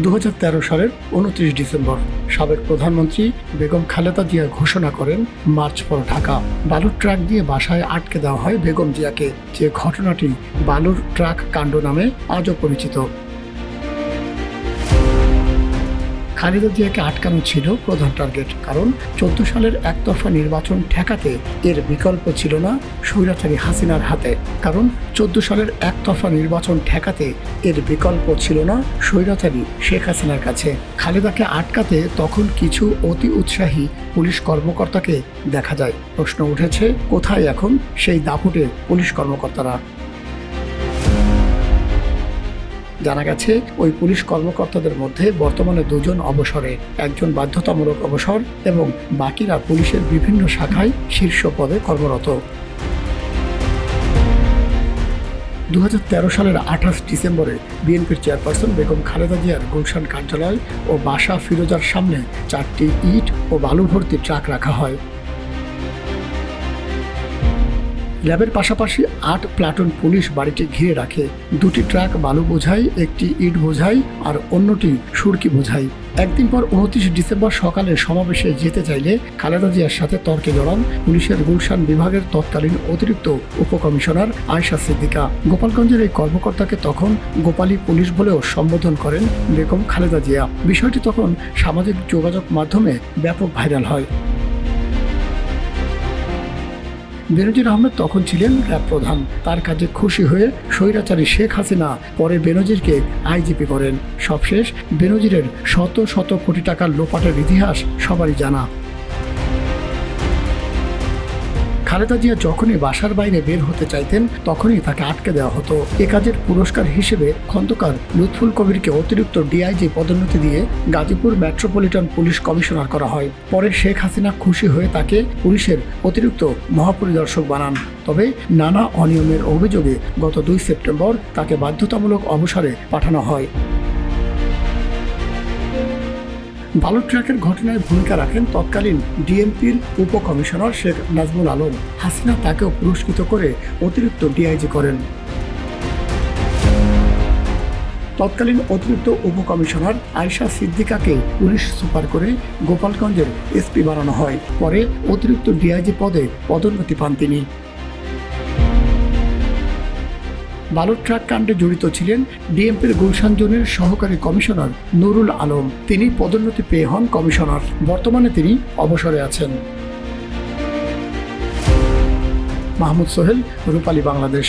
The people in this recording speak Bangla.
2013 সালের 29 ডিসেম্বর সাবেক প্রধানমন্ত্রী বেগম খালেদা জিয়া ঘোষণা করেন মার্চ ফর ঢাকা। বালুর ট্রাক দিয়ে বাসায় আটকে দেওয়া হয় বেগম জিয়াকে, যে ঘটনাটি বালুর ট্রাক কাণ্ড নামে আজও পরিচিত। খালেদা জিয়াকে আটকানো ছিল প্রধান টার্গেট, কারণ 14 সালের একতরফা নির্বাচন ঠেকাতে এর বিকল্প ছিল না স্বৈরাচারী হাসিনার হাতে। শেখ হাসিনার কাছে। খালেদাকে আটকাতে তখন কিছু অতি উৎসাহী পুলিশ কর্মকর্তাকে দেখা যায়। প্রশ্ন উঠেছে, কোথায় এখন সেই দাপুটে পুলিশ কর্মকর্তারা? জানা গেছে, ওই পুলিশ কর্মকর্তাদের মধ্যে বর্তমানে 2 জন অবসরে, একজন বাধ্যতামূলক অবসর এবং বাকিরা পুলিশের বিভিন্ন শাখায় শীর্ষ পদে কর্মরত। 2013 সালের 28 ডিসেম্বরে বিএনপির চেয়ারপারসন বেগম খালেদা জিয়ার গুলশান কার্যালয় ও বাসা ফিরোজার সামনে 4টি ইট ও বালু ভর্তি ট্রাক রাখা হয়। ল্যাবের পাশাপাশি 8 প্লাটুন পুলিশ বাড়িটি ঘিরে রাখে। 2টি ট্রাক বালু বোঝাই, 1টি ইট বোঝাই আর অন্যটি সুরকি বোঝাই। একদিন পর 29 ডিসেম্বর সকালে সমাবেশে যেতে চাইলে খালেদা জিয়ার সাথে তর্কে জড়ান পুলিশের গুলশান বিভাগের তৎকালীন অতিরিক্ত উপকমিশনার আয়েশা সিদ্দিকা। গোপালগঞ্জের এই কর্মকর্তাকে তখন গোপালী পুলিশ বলেও সম্বোধন করেন বেগম খালেদা জিয়া। বিষয়টি তখন সামাজিক যোগাযোগ মাধ্যমে ব্যাপক ভাইরাল হয়। বেনজির আহমেদ তখন ছিলেন র্যাব প্রধান। তার কাজে খুশি হয়ে স্বৈরাচারী শেখ হাসিনা পরে বেনজিরকে আইজিপি করেন। সবশেষ বেনজিরের শত শত কোটি টাকার লোপাটের ইতিহাস সবারই জানা। খালেদা জিয়া যখনই বাসার বাইরে বের হতে চাইতেন, তখনই তাকে আটকে দেওয়া হতো। এ কাজের পুরস্কার হিসেবে খন্দকার লুৎফুল কবিরকে অতিরিক্ত ডিআইজি পদোন্নতি দিয়ে গাজীপুর মেট্রোপলিটন পুলিশ কমিশনার করা হয়। পরে শেখ হাসিনা খুশি হয়ে তাকে পুলিশের অতিরিক্ত মহাপরিদর্শক বানান। তবে নানা অনিয়মের অভিযোগে গত 2 সেপ্টেম্বর তাকে বাধ্যতামূলক অবসরে পাঠানো হয়। বালু ট্রাকের ঘটনায় ভূমিকা রাখেন তৎকালীন ডিএমপির উপকমিশনার শেখ নাজমুল আলম। হাসিনা তাকেও পুরস্কৃত করে অতিরিক্ত ডিআইজি করেন। তৎকালীন অতিরিক্ত উপকমিশনার আয়েশা সিদ্দিকাকে পুলিশ সুপার করে গোপালগঞ্জের এসপি বানানো হয়। পরে অতিরিক্ত ডিআইজি পদে পদোন্নতি পান তিনি। বালুর ট্রাক কাণ্ডে জড়িত ছিলেন ডিএমপির গুলশান জোনের সহকারী কমিশনার নুরুল আলম। তিনি পদোন্নতি পেয়ে হন কমিশনার। বর্তমানে তিনি অবসরে আছেন। মাহমুদ সোহেল, রূপালী বাংলাদেশ।